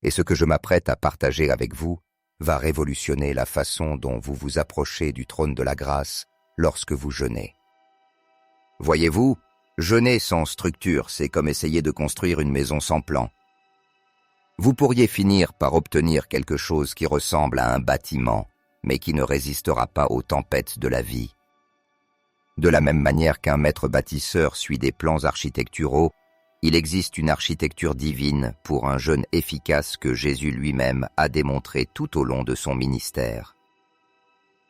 Et ce que je m'apprête à partager avec vous va révolutionner la façon dont vous vous approchez du trône de la grâce lorsque vous jeûnez. Voyez-vous, jeûner sans structure, c'est comme essayer de construire une maison sans plan. Vous pourriez finir par obtenir quelque chose qui ressemble à un bâtiment, mais qui ne résistera pas aux tempêtes de la vie. De la même manière qu'un maître bâtisseur suit des plans architecturaux, il existe une architecture divine pour un jeûne efficace que Jésus lui-même a démontré tout au long de son ministère.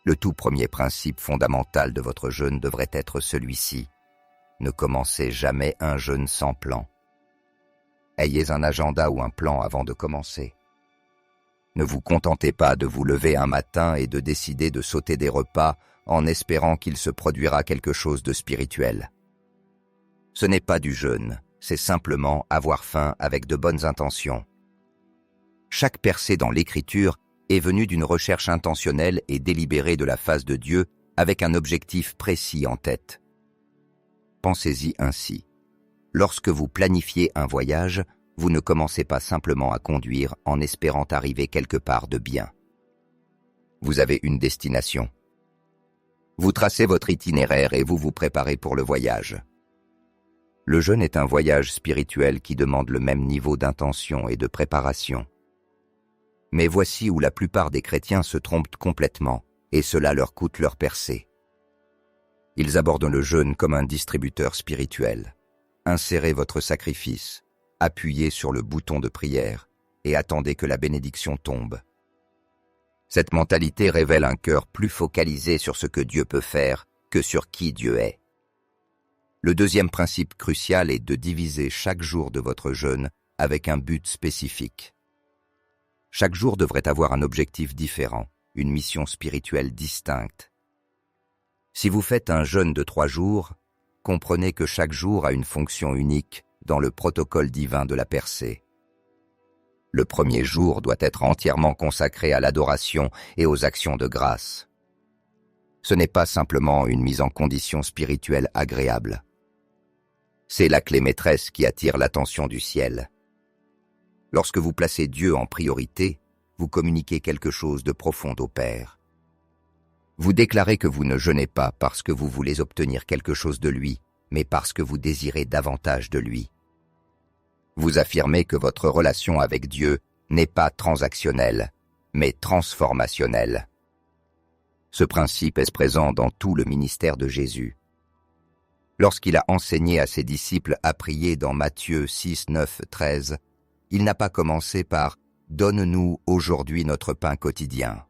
Le tout premier principe fondamental de votre jeûne devrait être celui-ci. Ne commencez jamais un jeûne sans plan. Ayez un agenda ou un plan avant de commencer. Ne vous contentez pas de vous lever un matin et de décider de sauter des repas en espérant qu'il se produira quelque chose de spirituel. Ce n'est pas du jeûne, c'est simplement avoir faim avec de bonnes intentions. Chaque percée dans l'Écriture est venue d'une recherche intentionnelle et délibérée de la face de Dieu avec un objectif précis en tête. Pensez-y ainsi. Lorsque vous planifiez un voyage, vous ne commencez pas simplement à conduire en espérant arriver quelque part de bien. Vous avez une destination. Vous tracez votre itinéraire et vous vous préparez pour le voyage. Le jeûne est un voyage spirituel qui demande le même niveau d'intention et de préparation. Mais voici où la plupart des chrétiens se trompent complètement, et cela leur coûte leur percée. Ils abordent le jeûne comme un distributeur spirituel. Insérez votre sacrifice, appuyez sur le bouton de prière et attendez que la bénédiction tombe. Cette mentalité révèle un cœur plus focalisé sur ce que Dieu peut faire que sur qui Dieu est. Le deuxième principe crucial est de diviser chaque jour de votre jeûne avec un but spécifique. Chaque jour devrait avoir un objectif différent, une mission spirituelle distincte. Si vous faites un jeûne de 3 jours, comprenez que chaque jour a une fonction unique dans le protocole divin de la percée. Le premier jour doit être entièrement consacré à l'adoration et aux actions de grâce. Ce n'est pas simplement une mise en condition spirituelle agréable. C'est la clé maîtresse qui attire l'attention du ciel. Lorsque vous placez Dieu en priorité, vous communiquez quelque chose de profond au Père. Vous déclarez que vous ne jeûnez pas parce que vous voulez obtenir quelque chose de lui, mais parce que vous désirez davantage de lui. Vous affirmez que votre relation avec Dieu n'est pas transactionnelle, mais transformationnelle. Ce principe est présent dans tout le ministère de Jésus. Lorsqu'il a enseigné à ses disciples à prier dans Matthieu 6, 9, 13, il n'a pas commencé par « Donne-nous aujourd'hui notre pain quotidien ».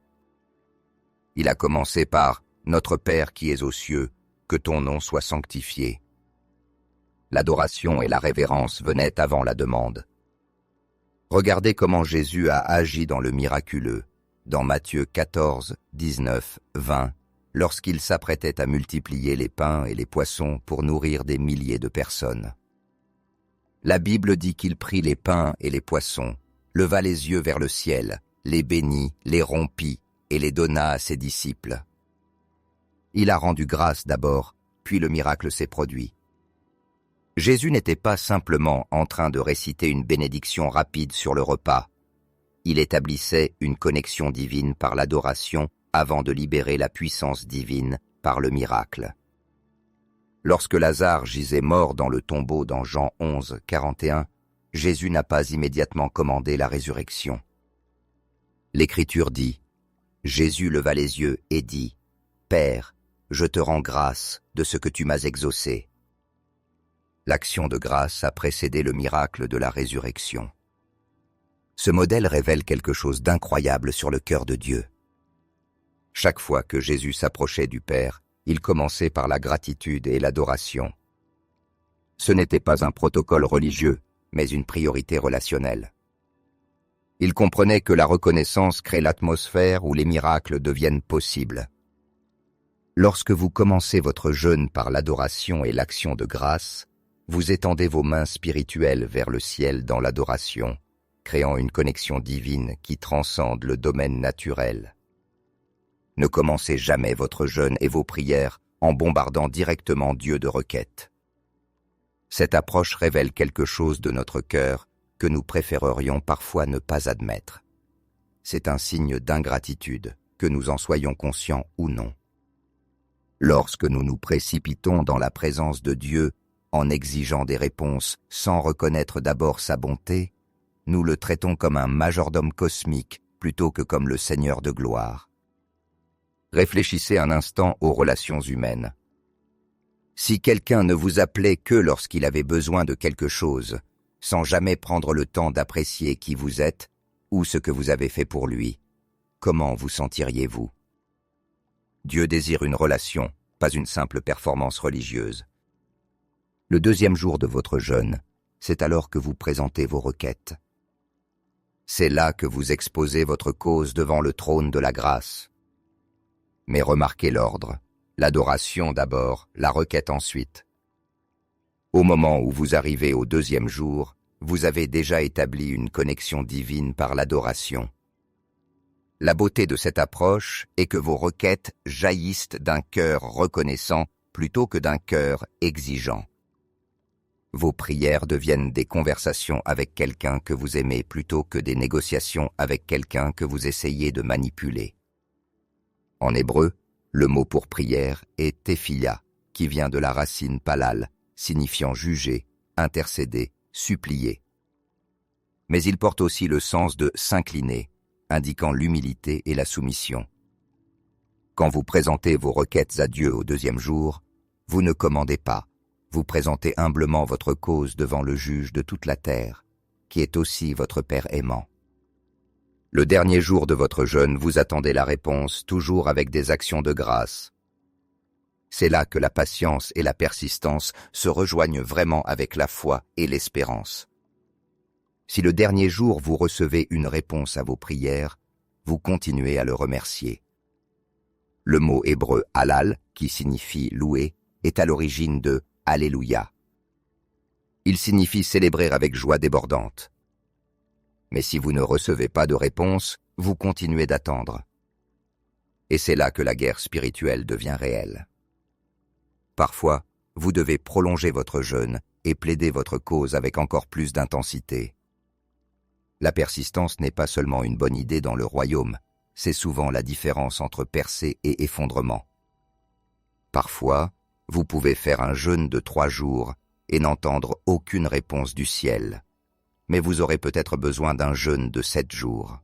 Il a commencé par « Notre Père qui es aux cieux, que ton nom soit sanctifié ». L'adoration et la révérence venaient avant la demande. Regardez comment Jésus a agi dans le miraculeux, dans Matthieu 14, 19, 20, lorsqu'il s'apprêtait à multiplier les pains et les poissons pour nourrir des milliers de personnes. La Bible dit qu'il prit les pains et les poissons, leva les yeux vers le ciel, les bénit, les rompit et les donna à ses disciples. Il a rendu grâce d'abord, puis le miracle s'est produit. Jésus n'était pas simplement en train de réciter une bénédiction rapide sur le repas. Il établissait une connexion divine par l'adoration avant de libérer la puissance divine par le miracle. Lorsque Lazare gisait mort dans le tombeau dans Jean 11, 41, Jésus n'a pas immédiatement commandé la résurrection. L'Écriture dit « Jésus leva les yeux et dit « Père, je te rends grâce de ce que tu m'as exaucé. » L'action de grâce a précédé le miracle de la résurrection. Ce modèle révèle quelque chose d'incroyable sur le cœur de Dieu. Chaque fois que Jésus s'approchait du Père, il commençait par la gratitude et l'adoration. Ce n'était pas un protocole religieux, mais une priorité relationnelle. Il comprenait que la reconnaissance crée l'atmosphère où les miracles deviennent possibles. Lorsque vous commencez votre jeûne par l'adoration et l'action de grâce, vous étendez vos mains spirituelles vers le ciel dans l'adoration, créant une connexion divine qui transcende le domaine naturel. Ne commencez jamais votre jeûne et vos prières en bombardant directement Dieu de requêtes. Cette approche révèle quelque chose de notre cœur que nous préférerions parfois ne pas admettre. C'est un signe d'ingratitude, que nous en soyons conscients ou non. Lorsque nous nous précipitons dans la présence de Dieu en exigeant des réponses sans reconnaître d'abord sa bonté, nous le traitons comme un majordome cosmique plutôt que comme le Seigneur de gloire. Réfléchissez un instant aux relations humaines. Si quelqu'un ne vous appelait que lorsqu'il avait besoin de quelque chose, sans jamais prendre le temps d'apprécier qui vous êtes ou ce que vous avez fait pour lui, comment vous sentiriez-vous? Dieu désire une relation, pas une simple performance religieuse. Le deuxième jour de votre jeûne, c'est alors que vous présentez vos requêtes. C'est là que vous exposez votre cause devant le trône de la grâce. Mais remarquez l'ordre, l'adoration d'abord, la requête ensuite. Au moment où vous arrivez au deuxième jour, vous avez déjà établi une connexion divine par l'adoration. La beauté de cette approche est que vos requêtes jaillissent d'un cœur reconnaissant plutôt que d'un cœur exigeant. Vos prières deviennent des conversations avec quelqu'un que vous aimez plutôt que des négociations avec quelqu'un que vous essayez de manipuler. En hébreu, le mot pour prière est tefila, qui vient de la racine palal, signifiant juger, intercéder, supplier. Mais il porte aussi le sens de s'incliner, indiquant l'humilité et la soumission. Quand vous présentez vos requêtes à Dieu au deuxième jour, vous ne commandez pas, vous présentez humblement votre cause devant le juge de toute la terre, qui est aussi votre Père aimant. Le dernier jour de votre jeûne, vous attendez la réponse, toujours avec des actions de grâce. C'est là que la patience et la persistance se rejoignent vraiment avec la foi et l'espérance. Si le dernier jour vous recevez une réponse à vos prières, vous continuez à le remercier. Le mot hébreu halal, qui signifie louer, est à l'origine de Alléluia. Il signifie célébrer avec joie débordante. Mais si vous ne recevez pas de réponse, vous continuez d'attendre. Et c'est là que la guerre spirituelle devient réelle. Parfois, vous devez prolonger votre jeûne et plaider votre cause avec encore plus d'intensité. La persistance n'est pas seulement une bonne idée dans le royaume, c'est souvent la différence entre percée et effondrement. Parfois, vous pouvez faire un jeûne de 3 jours et n'entendre aucune réponse du ciel, mais vous aurez peut-être besoin d'un jeûne de 7 jours.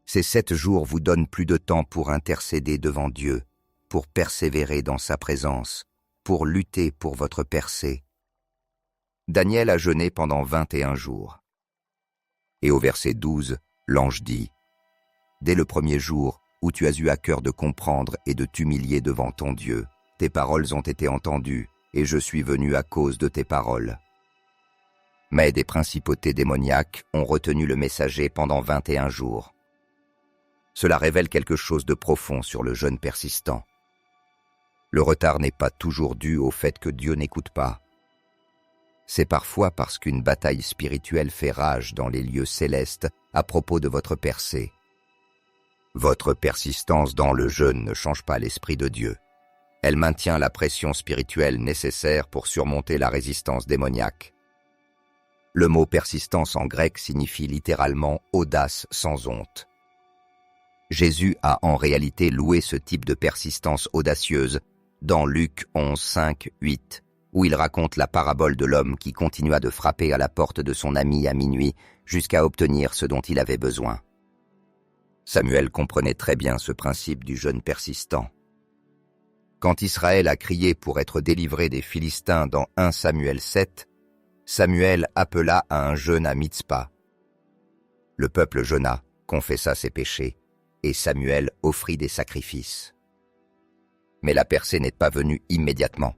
Ces 7 jours vous donnent plus de temps pour intercéder devant Dieu, pour persévérer dans sa présence, pour lutter pour votre percée. Daniel a jeûné pendant 21 jours. Et au verset 12, l'ange dit « Dès le premier jour où tu as eu à cœur de comprendre et de t'humilier devant ton Dieu, tes paroles ont été entendues, et je suis venu à cause de tes paroles. » Mais des principautés démoniaques ont retenu le messager pendant 21 jours. Cela révèle quelque chose de profond sur le jeûne persistant. Le retard n'est pas toujours dû au fait que Dieu n'écoute pas. C'est parfois parce qu'une bataille spirituelle fait rage dans les lieux célestes à propos de votre percée. Votre persistance dans le jeûne ne change pas l'esprit de Dieu. Elle maintient la pression spirituelle nécessaire pour surmonter la résistance démoniaque. Le mot persistance en grec signifie littéralement audace sans honte. Jésus a en réalité loué ce type de persistance audacieuse dans Luc 11, 5, 8, où il raconte la parabole de l'homme qui continua de frapper à la porte de son ami à minuit jusqu'à obtenir ce dont il avait besoin. Samuel comprenait très bien ce principe du jeûne persistant. Quand Israël a crié pour être délivré des Philistins dans 1 Samuel 7, Samuel appela à un jeûne à Mitzpa. Le peuple jeûna, confessa ses péchés, et Samuel offrit des sacrifices. Mais la percée n'est pas venue immédiatement.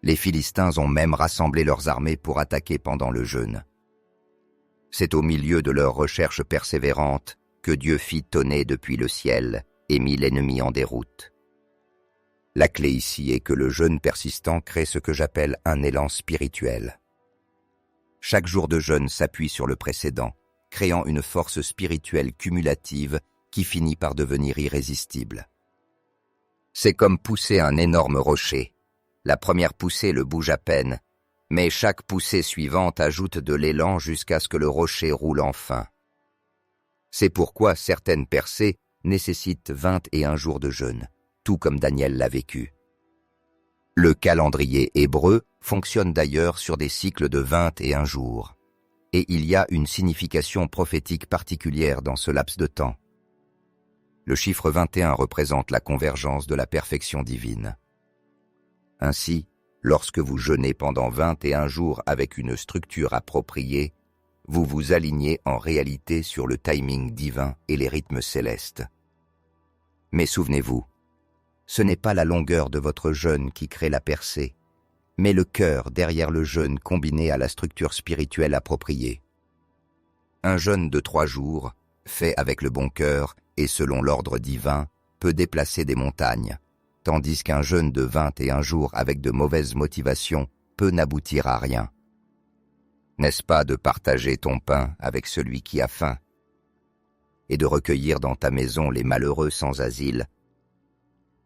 Les Philistins ont même rassemblé leurs armées pour attaquer pendant le jeûne. C'est au milieu de leur recherche persévérante que Dieu fit tonner depuis le ciel et mit l'ennemi en déroute. La clé ici est que le jeûne persistant crée ce que j'appelle un élan spirituel. Chaque jour de jeûne s'appuie sur le précédent, créant une force spirituelle cumulative qui finit par devenir irrésistible. C'est comme pousser un énorme rocher. La première poussée le bouge à peine, Mais chaque poussée suivante ajoute de l'élan jusqu'à ce que le rocher roule enfin. C'est pourquoi certaines percées nécessitent 21 jours de jeûne, tout comme Daniel l'a vécu. Le calendrier hébreu fonctionne d'ailleurs sur des cycles de 21 jours, et il y a une signification prophétique particulière dans ce laps de temps. Le chiffre 21 représente la convergence de la perfection divine. Ainsi, lorsque vous jeûnez pendant 21 jours avec une structure appropriée, vous vous alignez en réalité sur le timing divin et les rythmes célestes. Mais souvenez-vous, ce n'est pas la longueur de votre jeûne qui crée la percée, mais le cœur derrière le jeûne combiné à la structure spirituelle appropriée. Un jeûne de 3 jours, fait avec le bon cœur et selon l'ordre divin, peut déplacer des montagnes, tandis qu'un jeûne de 21 jours avec de mauvaises motivations peut n'aboutir à rien. N'est-ce pas de partager ton pain avec celui qui a faim et de recueillir dans ta maison les malheureux sans asile?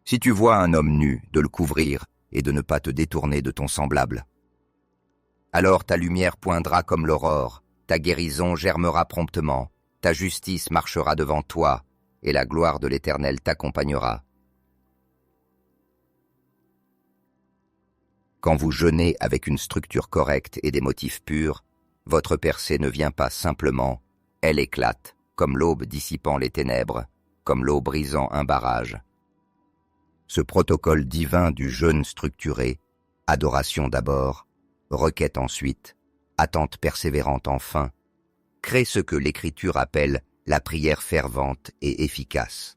Si tu vois un homme nu, de le couvrir et de ne pas te détourner de ton semblable. Alors ta lumière poindra comme l'aurore, ta guérison germera promptement, ta justice marchera devant toi, et la gloire de l'Éternel t'accompagnera. Quand vous jeûnez avec une structure correcte et des motifs purs, votre percée ne vient pas simplement, elle éclate, comme l'aube dissipant les ténèbres, comme l'eau brisant un barrage. Ce protocole divin du jeûne structuré, adoration d'abord, requête ensuite, attente persévérante enfin, crée ce que l'Écriture appelle la prière fervente et efficace.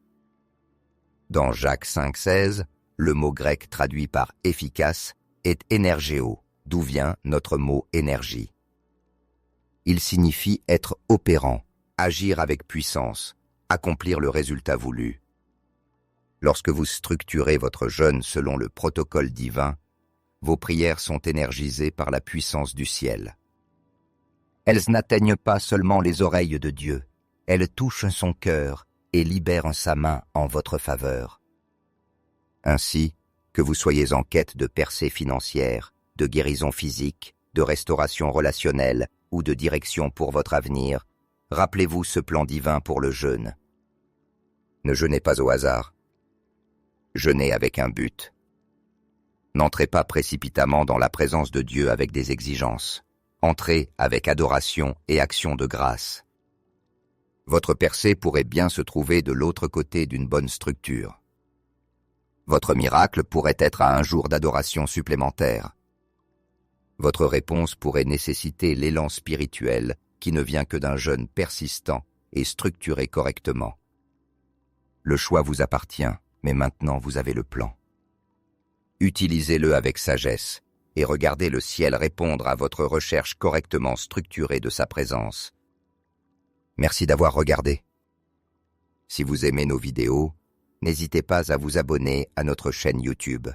Dans Jacques 5,16, le mot grec traduit par « efficace » est « énergéo », d'où vient notre mot « énergie ». Il signifie être opérant, agir avec puissance, accomplir le résultat voulu. Lorsque vous structurez votre jeûne selon le protocole divin, vos prières sont énergisées par la puissance du ciel. Elles n'atteignent pas seulement les oreilles de Dieu, elles touchent son cœur et libèrent sa main en votre faveur. Ainsi, que vous soyez en quête de percée financière, de guérison physique, de restauration relationnelle ou de direction pour votre avenir, rappelez-vous ce plan divin pour le jeûne. Ne jeûnez pas au hasard. Jeûnez avec un but. N'entrez pas précipitamment dans la présence de Dieu avec des exigences. Entrez avec adoration et action de grâce. Votre percée pourrait bien se trouver de l'autre côté d'une bonne structure. Votre miracle pourrait être à un jour d'adoration supplémentaire. Votre réponse pourrait nécessiter l'élan spirituel qui ne vient que d'un jeûne persistant et structuré correctement. Le choix vous appartient, mais maintenant vous avez le plan. Utilisez-le avec sagesse et regardez le ciel répondre à votre recherche correctement structurée de sa présence. Merci d'avoir regardé. Si vous aimez nos vidéos, n'hésitez pas à vous abonner à notre chaîne YouTube.